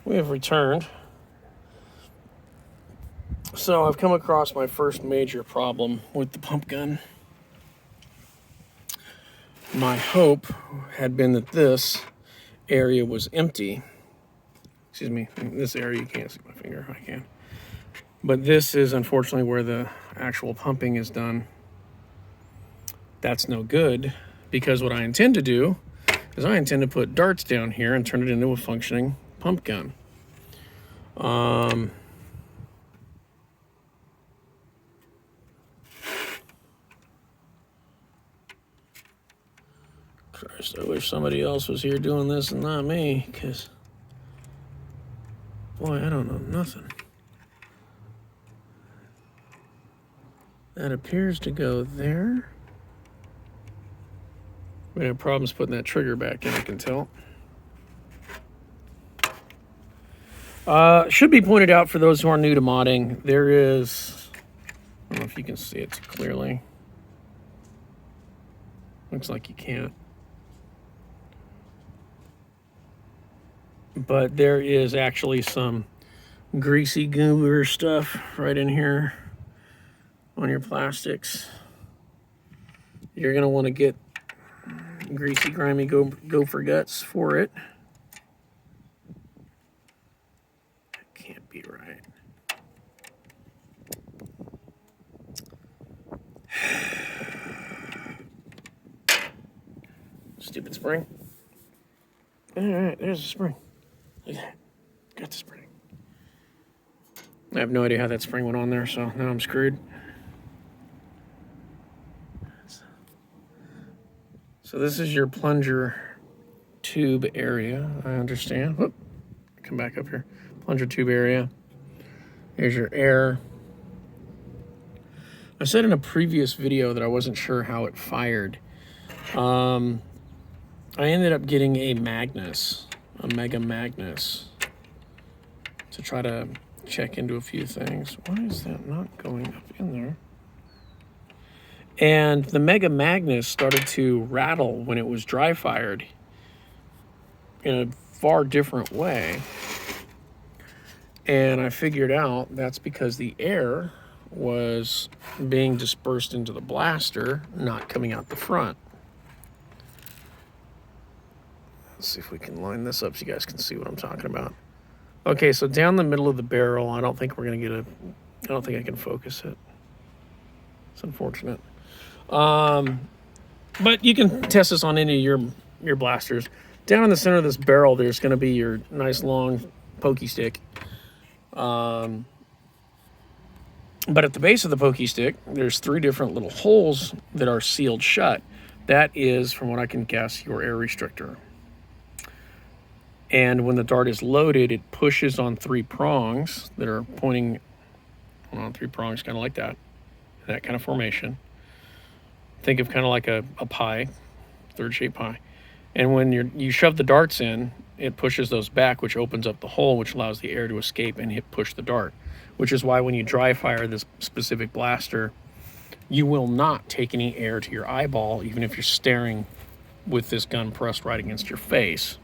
we have returned. So I've come across my first major problem with the pump gun. My hope had been that this area was empty. Excuse me, this area, you can't see my finger, I can. But this is unfortunately where the actual pumping is done. That's no good, because what I intend to do is I intend to put darts down here and turn it into a functioning pump gun. Christ, I wish somebody else was here doing this and not me, because, boy, I don't know nothing. That appears to go there. We have problems putting that trigger back in, I can tell. Should be pointed out for those who are new to modding, there is, I don't know if you can see it clearly. Looks like you can't. But there is actually some greasy goober stuff right in here on your plastics. You're going to want to get greasy, grimy gopher guts for it. That can't be right. Stupid spring. All right, there's the spring. Look at that. Got the spring. I have no idea how that spring went on there, so now I'm screwed. So this is your plunger tube area, I understand. Whoop. Come back up here. Plunger tube area. Here's your air. I said in a previous video that I wasn't sure how it fired. I ended up getting a Magnus, a Mega Magnus, to try to check into a few things. Why is that not going up in there? And the Mega Magnus started to rattle when it was dry fired in a far different way. And I figured out that's because the air was being dispersed into the blaster, not coming out the front. Let's see if we can line this up so you guys can see what I'm talking about. Okay, so down the middle of the barrel, I don't think we're going to get I don't think I can focus it. It's unfortunate. But you can test this on any of your blasters. Down in the center of this barrel, there's going to be your nice long pokey stick. But at the base of the pokey stick, there's 3 different little holes that are sealed shut. That is, from what I can guess, your air restrictor. And when the dart is loaded, it pushes on 3 prongs that are pointing on 3 prongs, kind of like that kind of formation. Think of kind of like a pie, third shape pie. And when you shove the darts in, it pushes those back, which opens up the hole, which allows the air to escape and push the dart. Which is why when you dry fire this specific blaster, you will not take any air to your eyeball, even if you're staring with this gun pressed right against your face.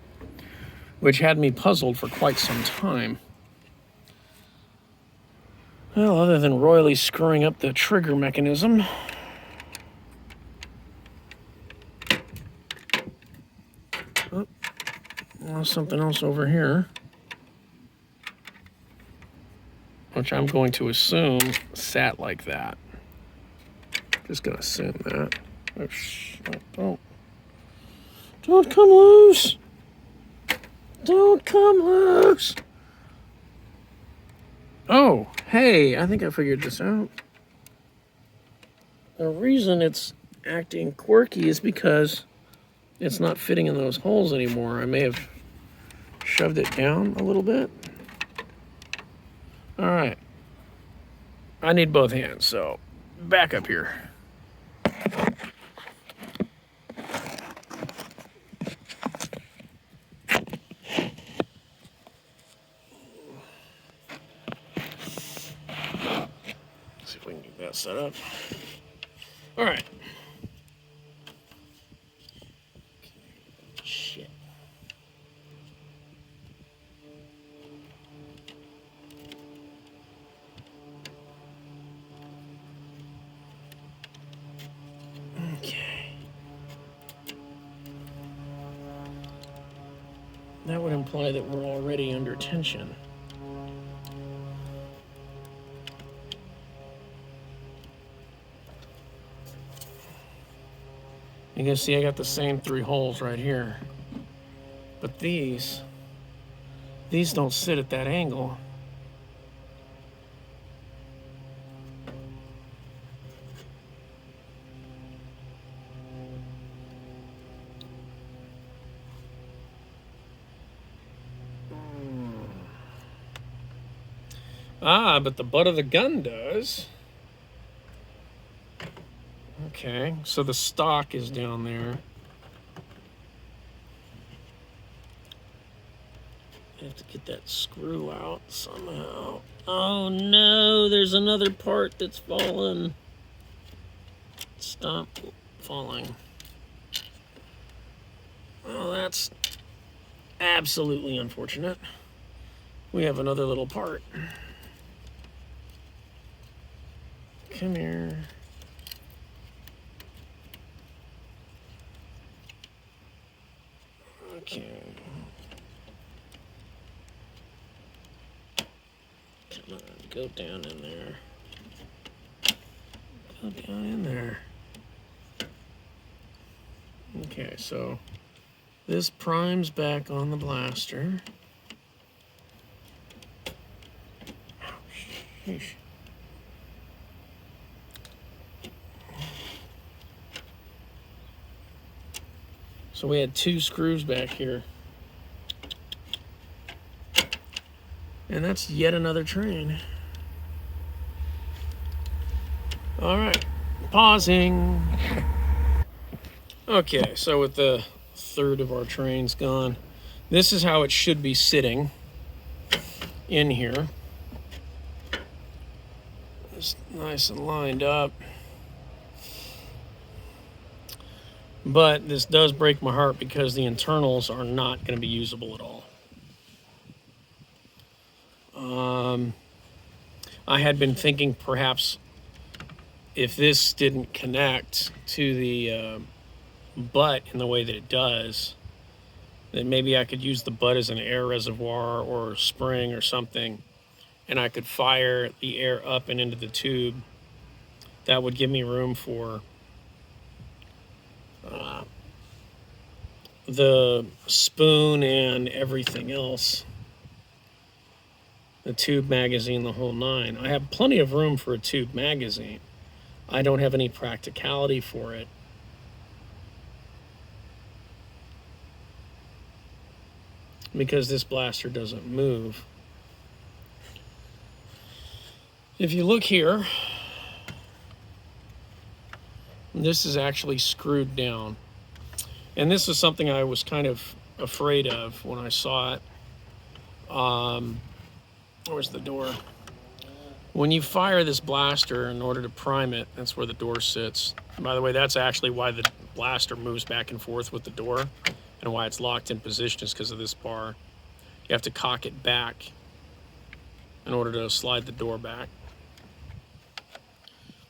Which had me puzzled for quite some time. Well, other than royally screwing up the trigger mechanism. Oh, there's something else over here, which I'm going to assume sat like that. Just gonna assume that. Oh, don't come loose! Don't come loose! Oh, hey, I think I figured this out. The reason it's acting quirky is because it's not fitting in those holes anymore. I may have shoved it down a little bit. All right. I need both hands, so back up here. See if we can get that set up. All right. Shit. that would imply that we're already under tension. You can see I got the same 3 holes right here. But these don't sit at that angle. Ah, but the butt of the gun does. Okay, so the stock is down there. I have to get that screw out somehow. Oh no, there's another part that's fallen. Stop falling. Well, that's absolutely unfortunate. We have another little part. Come here. Okay. Come on, go down in there. Go down in there. Okay, so this primes back on the blaster. Ouch. So we had 2 screws back here. And that's yet another train. All right, pausing. Okay, so with the third of our trains gone, this is how it should be sitting in here. It's nice and lined up. But this does break my heart because the internals are not going to be usable at all. I had been thinking perhaps if this didn't connect to the butt in the way that it does, then maybe I could use the butt as an air reservoir or spring or something, and I could fire the air up and into the tube. That would give me room for the spoon and everything else. The tube magazine, the whole 9. I have plenty of room for a tube magazine. I don't have any practicality for it. Because this blaster doesn't move. If you look here, this is actually screwed down. And this was something I was kind of afraid of when I saw it. Where's the door? When you fire this blaster in order to prime it, that's where the door sits. By the way, that's actually why the blaster moves back and forth with the door, and why it's locked in position is because of this bar. You have to cock it back in order to slide the door back.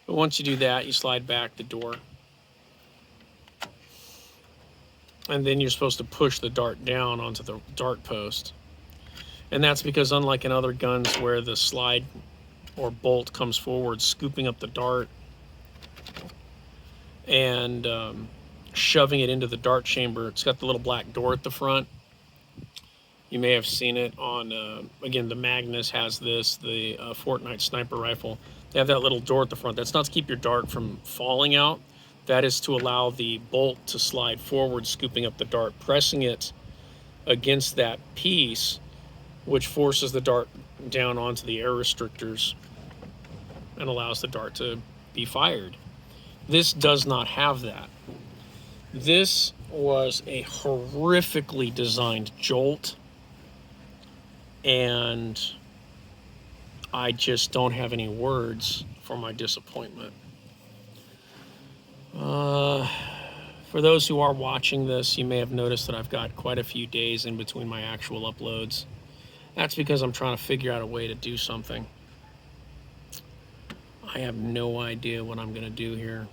But once you do that, you slide back the door. And then you're supposed to push the dart down onto the dart post. And that's because unlike in other guns where the slide or bolt comes forward, scooping up the dart and shoving it into the dart chamber, it's got the little black door at the front. You may have seen it on, again, the Magnus has this, the Fortnite sniper rifle. They have that little door at the front. That's not to keep your dart from falling out. That is to allow the bolt to slide forward, scooping up the dart, pressing it against that piece, which forces the dart down onto the air restrictors and allows the dart to be fired. This does not have that. This was a horrifically designed jolt, and I just don't have any words for my disappointment. For those who are watching this, you may have noticed that I've got quite a few days in between my actual uploads. That's because I'm trying to figure out a way to do something. I have no idea what I'm going to do here,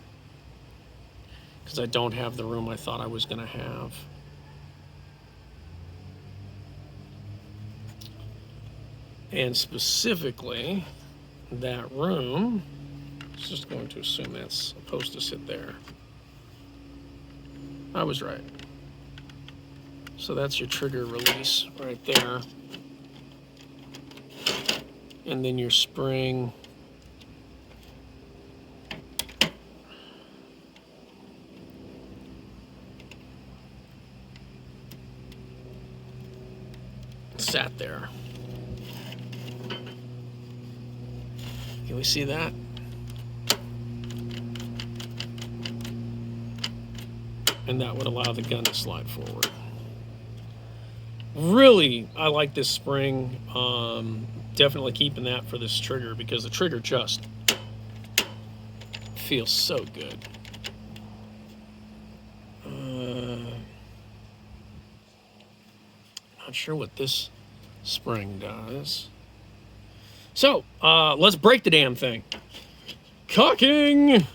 because I don't have the room I thought I was going to have. And specifically, that room, it's just going to assume that's supposed to sit there. I was right. So that's your trigger release right there. And then your spring. Sat there. Can we see that? And that would allow the gun to slide forward. Really, I like this spring. Definitely keeping that for this trigger because the trigger just feels so good. Not sure what this spring does. So, let's break the damn thing. Cocking!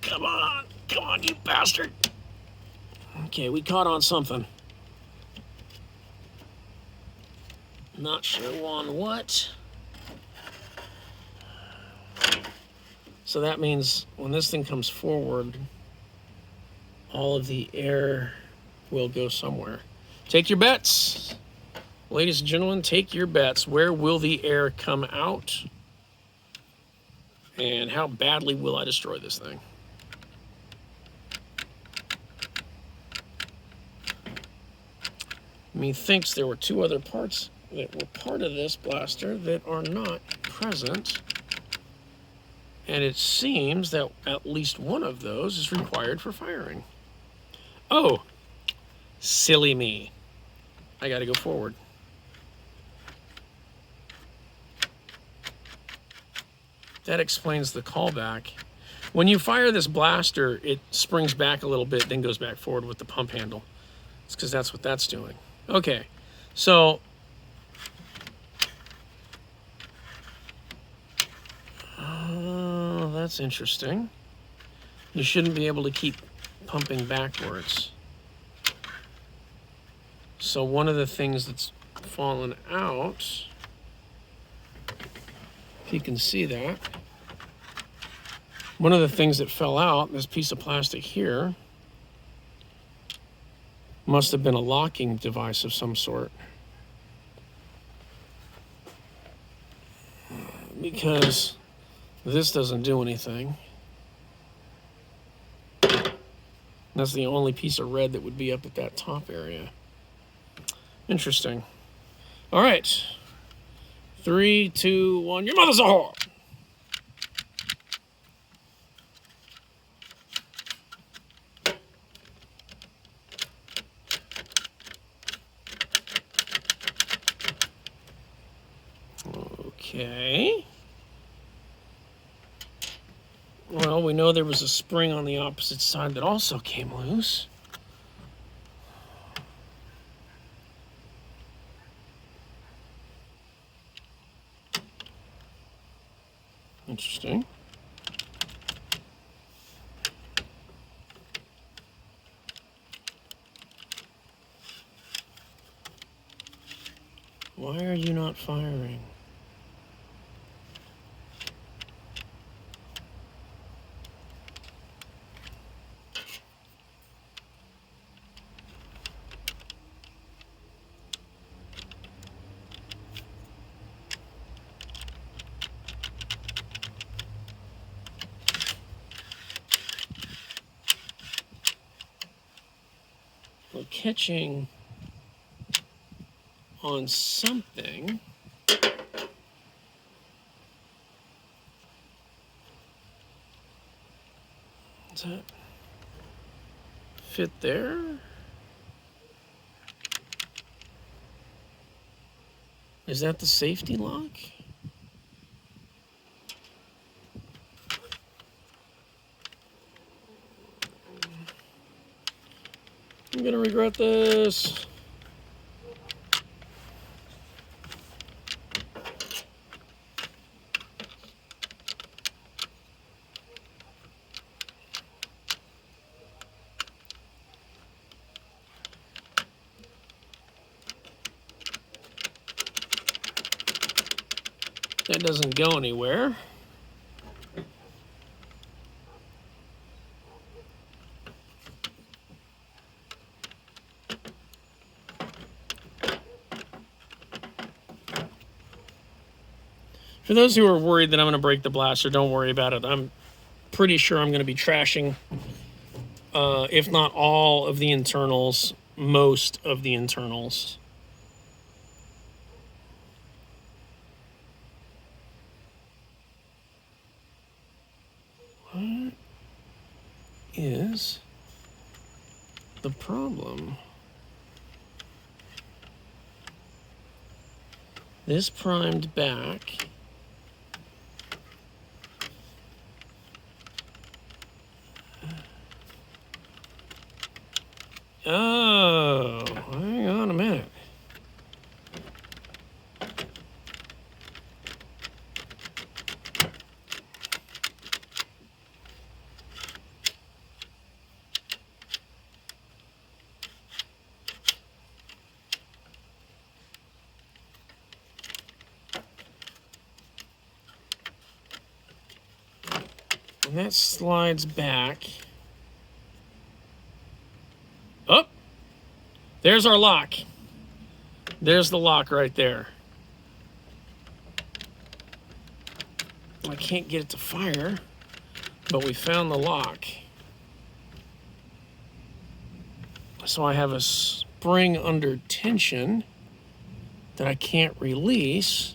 Come on, you bastard. Okay, we caught on something. Not sure on what. So that means when this thing comes forward, all of the air will go somewhere. Take your bets. Ladies and gentlemen, take your bets. Where will the air come out? And how badly will I destroy this thing? Methinks there were two other parts that were part of this blaster that are not present. And it seems that at least one of those is required for firing. Oh, silly me. I gotta go forward. That explains the callback. When you fire this blaster, it springs back a little bit, then goes back forward with the pump handle. It's because that's what that's doing. Okay, so that's interesting. You shouldn't be able to keep pumping backwards. So one of the things that's fallen out, if you can see that, one of the things that fell out, this piece of plastic here, must have been a locking device of some sort. Because this doesn't do anything. That's the only piece of red that would be up at that top area. Interesting. All right. 3, 2, 1. Your mother's a whore. Okay. Well, we know there was a spring on the opposite side that also came loose. Interesting. Why are you not firing? We're catching on something. Does that fit there? Is that the safety lock? I'm gonna regret this. That doesn't go anywhere. For those who are worried that I'm going to break the blaster, don't worry about it. I'm pretty sure I'm going to be trashing, if not all of the internals, most of the internals. What is the problem? This primed back. Oh, hang on a minute. And that slides back. Oh, there's our lock. There's the lock right there. I can't get it to fire, but we found the lock. So I have a spring under tension that I can't release.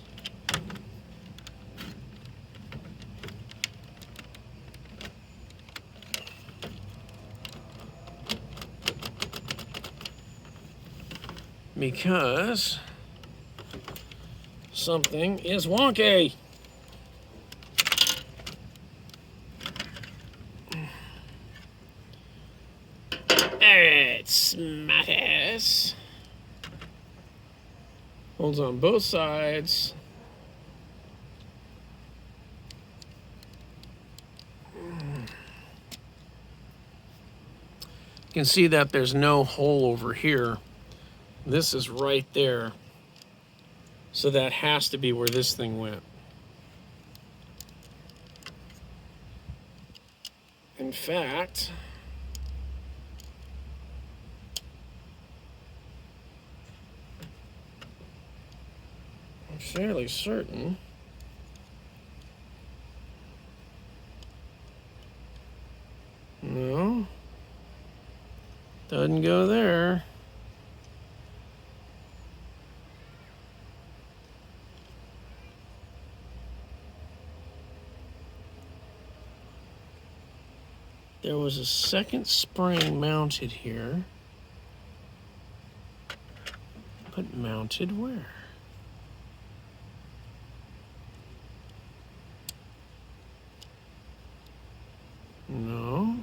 Because something is wonky. Alright, smash. Holds on both sides. You can see that there's no hole over here. This is right there. So that has to be where this thing went. In fact, I'm fairly certain no, doesn't go there. There was a second spring mounted here. But mounted where? No.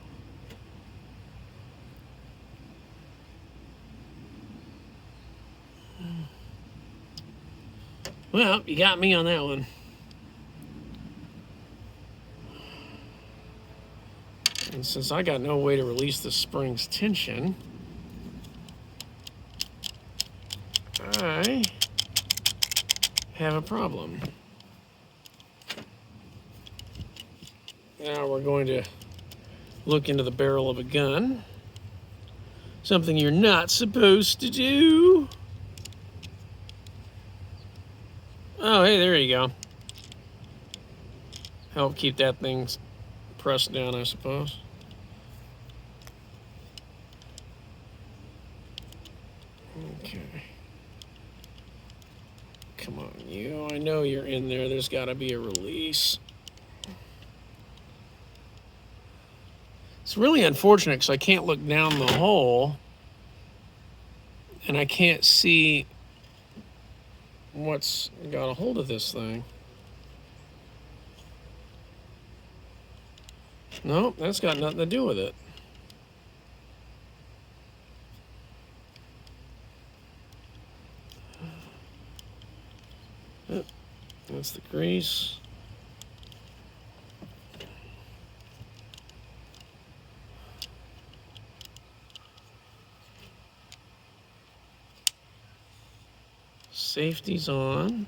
Well, you got me on that one. And since I got no way to release the spring's tension, I have a problem. Now we're going to look into the barrel of a gun. Something you're not supposed to do. Oh, hey, there you go. Help keep that thing pressed down, I suppose. Okay. Come on, you. I know you're in there. There's got to be a release. It's really unfortunate because I can't look down the hole and I can't see what's got a hold of this thing. Nope, that's got nothing to do with it. Yep, that's the grease. Safety's on.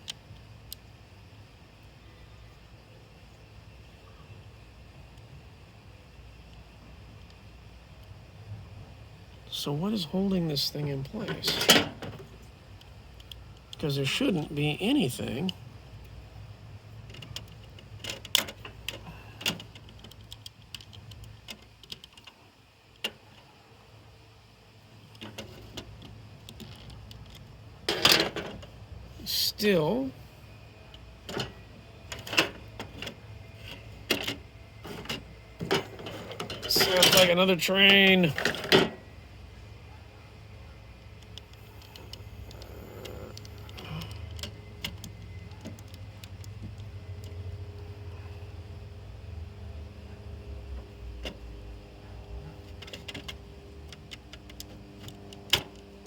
So what is holding this thing in place? Because there shouldn't be anything. Still. Sounds like another train.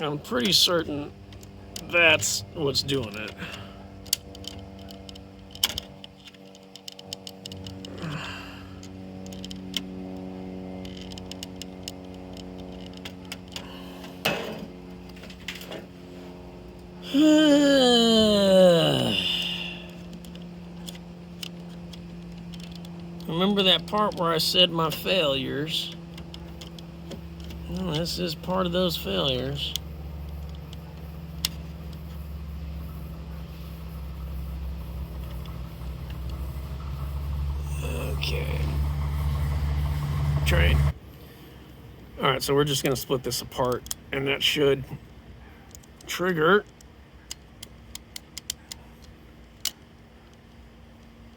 I'm pretty certain that's what's doing it. Remember that part where I said my failures? Well, this is part of those failures. Okay. Train. All right, so we're just going to split this apart, and that should trigger.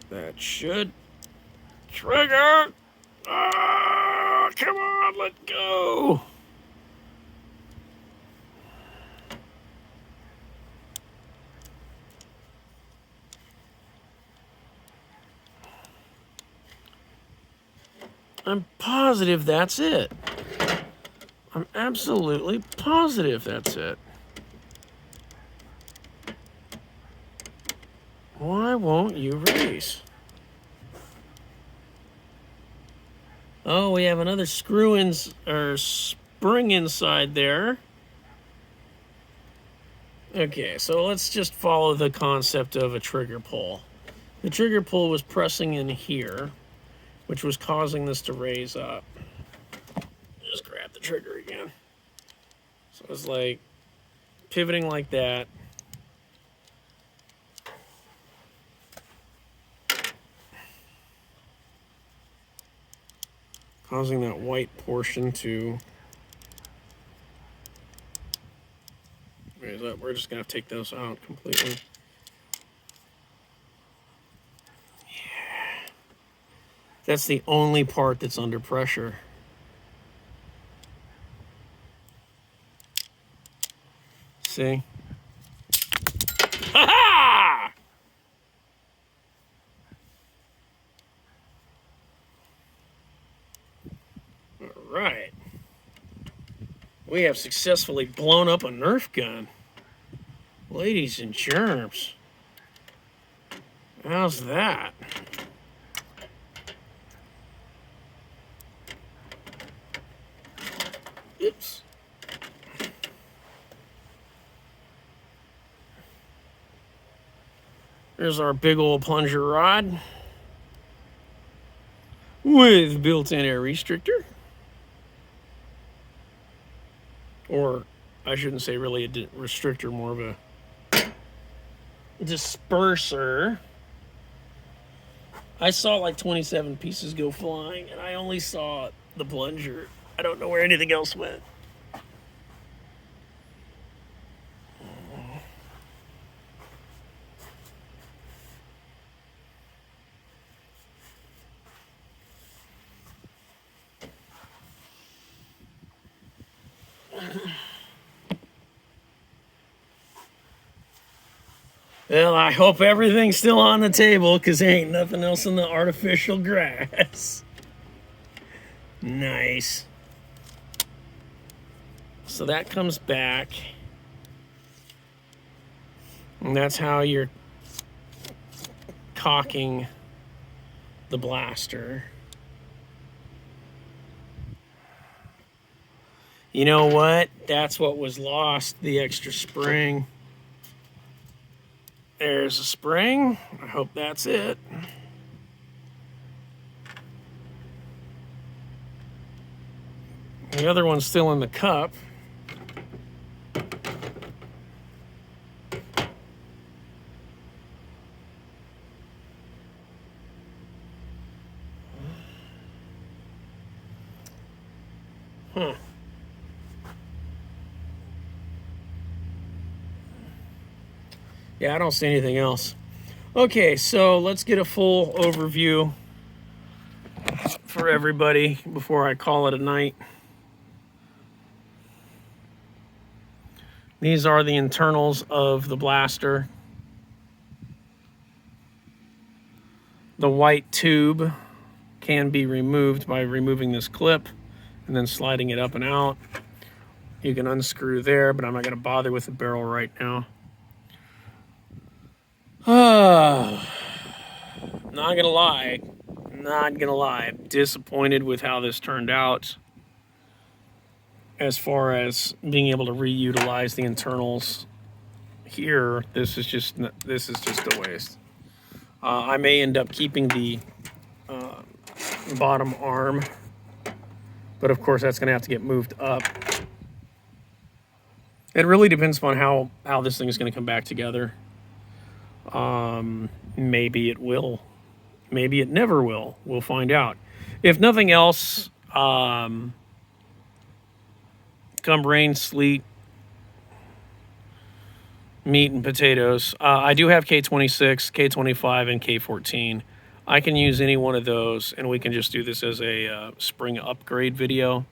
That should trigger. Ah, come on, let go. I'm positive that's it. I'm absolutely positive that's it. Why won't you release? Oh, we have another screw in or spring inside there. Okay, so let's just follow the concept of a trigger pull. The trigger pull was pressing in here, which was causing this to raise up. Just grab the trigger again. So it's like pivoting like that. Causing that white portion to raise up. We're just gonna have to take those out completely. Yeah. That's the only part that's under pressure. See? Ha-ha! All right. We have successfully blown up a Nerf gun. Ladies and germs. How's that? Oops. There's our big old plunger rod with built-in air restrictor. Or I shouldn't say really a restrictor, more of a disperser. I saw like 27 pieces go flying, and I only saw the plunger. I don't know where anything else went. Well, I hope everything's still on the table, because there ain't nothing else in the artificial grass. Nice. So that comes back. And that's how you're cocking the blaster. You know what? That's what was lost, the extra spring. There's a spring. I hope that's it. The other one's still in the cup. Yeah, I don't see anything else. Okay, so let's get a full overview for everybody before I call it a night. These are the internals of the blaster. The white tube can be removed by removing this clip and then sliding it up and out. You can unscrew there, but I'm not going to bother with the barrel right now. Not gonna lie, I'm disappointed with how this turned out as far as being able to reutilize the internals here. This is just a waste. I may end up keeping the bottom arm, but of course that's gonna have to get moved up. It really depends upon how this thing is gonna come back together. Maybe it will. Maybe it never will. We'll find out. If nothing else, come rain, sleet, meat, and potatoes, I do have K26, K25, and K14. I can use any one of those, and we can just do this as a spring upgrade video.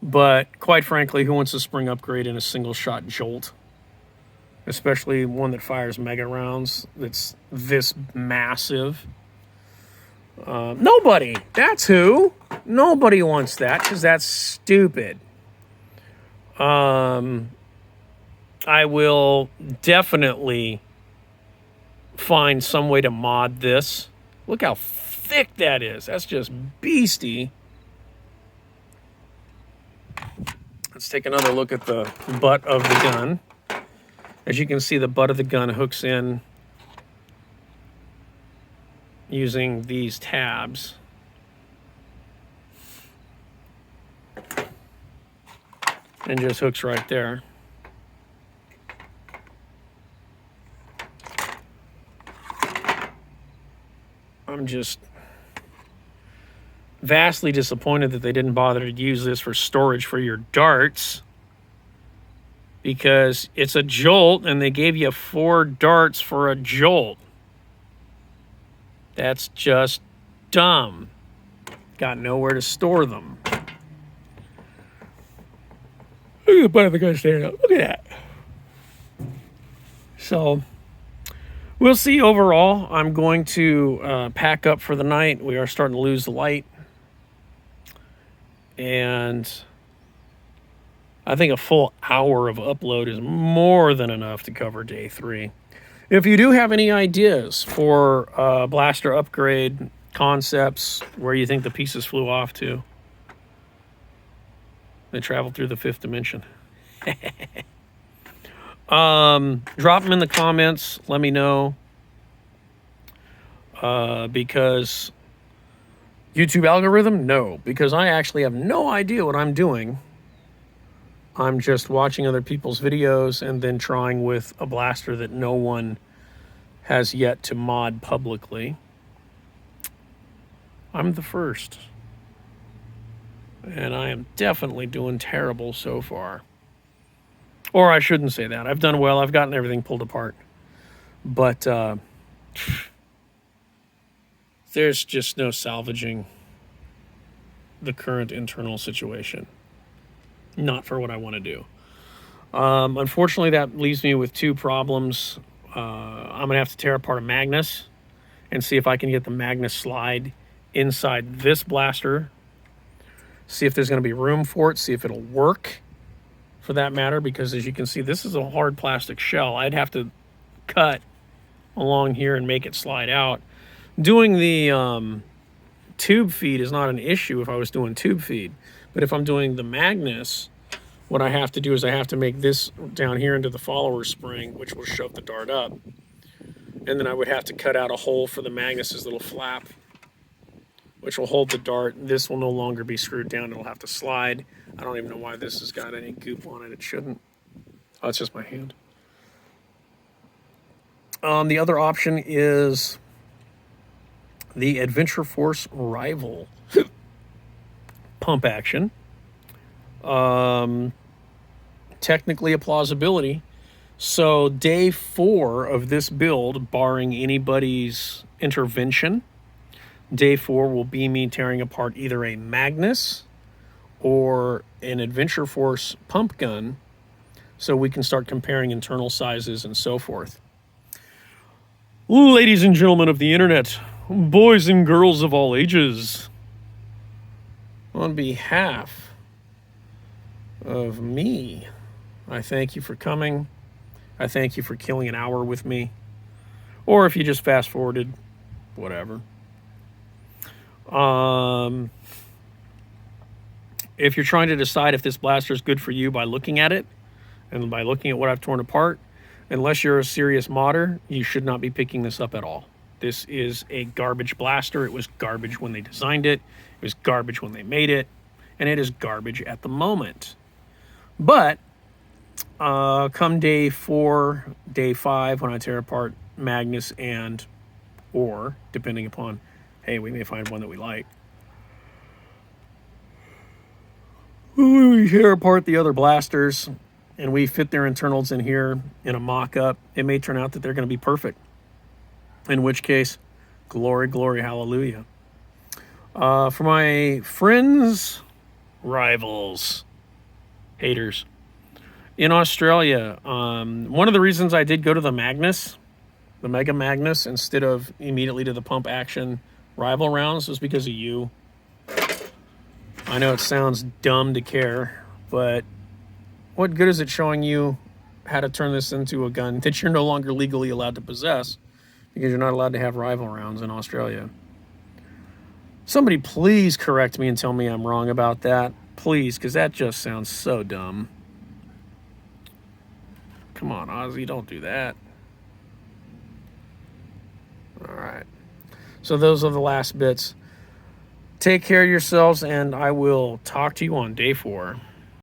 But quite frankly, who wants a spring upgrade in a single-shot jolt? Especially one that fires mega rounds that's this massive. Nobody. That's who. Nobody wants that because that's stupid. I will definitely find some way to mod this. Look how thick that is. That's just beastie. Let's take another look at the butt of the gun. As you can see, the butt of the gun hooks in using these tabs. And just hooks right there. I'm just vastly disappointed that they didn't bother to use this for storage for your darts, because it's a jolt and they gave you 4 darts for a jolt. That's just dumb. Got nowhere to store them. Look at the butt of the gun standing up. Look at that. So we'll see. Overall, I'm going to pack up for the night. We are starting to lose the light. And I think a full hour of upload is more than enough to cover day 3. If you do have any ideas for blaster upgrade concepts, where you think the pieces flew off to, they traveled through the 5th dimension. Drop them in the comments. Let me know. Because YouTube algorithm? No. Because I actually have no idea what I'm doing. I'm just watching other people's videos and then trying with a blaster that no one has yet to mod publicly. I'm the first. And I am definitely doing terrible so far. Or I shouldn't say that. I've done well. I've gotten everything pulled apart. But there's just no salvaging the current internal situation. Not for what I want to do. Unfortunately, that leaves me with 2 problems. I'm going to have to tear apart a Magnus and see if I can get the Magnus slide inside this blaster. See if there's going to be room for it. See if it'll work, for that matter. Because as you can see, this is a hard plastic shell. I'd have to cut along here and make it slide out. Doing the tube feed is not an issue if I was doing tube feed. But if I'm doing the Magnus, what I have to do is I have to make this down here into the follower spring, which will shove the dart up. And then I would have to cut out a hole for the Magnus's little flap, which will hold the dart. This will no longer be screwed down. It'll have to slide. I don't even know why this has got any goop on it. It shouldn't. Oh, it's just my hand. The other option is the Adventure Force Rival pump action. technically a plausibility. So day 4 of this build, barring anybody's intervention, day 4 will be me tearing apart either a Magnus or an Adventure Force pump gun, so we can start comparing internal sizes and so forth. Ladies and gentlemen of the internet, boys and girls of all ages, on behalf of me, I thank you for coming. I thank you for killing an hour with me. Or if you just fast forwarded, whatever. If you're trying to decide if this blaster is good for you by looking at it, and by looking at what I've torn apart, unless you're a serious modder, you should not be picking this up at all. This is a garbage blaster. It was garbage when they designed it. It was garbage when they made it. And it is garbage at the moment. But come day 4, day 5, when I tear apart Magnus and or, depending upon, hey, we may find one that we like. When we tear apart the other blasters and we fit their internals in here in a mock-up, it may turn out that they're going to be perfect. In which case, glory, glory, hallelujah. For my friends, rivals, haters, in Australia, one of the reasons I did go to the Magnus, the Mega Magnus, instead of immediately to the pump action rival rounds was because of you. I know it sounds dumb to care, but what good is it showing you how to turn this into a gun that you're no longer legally allowed to possess because you're not allowed to have rival rounds in Australia? Somebody please correct me and tell me I'm wrong about that. Please, because that just sounds so dumb. Come on, Ozzy, don't do that. All right. So those are the last bits. Take care of yourselves, and I will talk to you on day 4.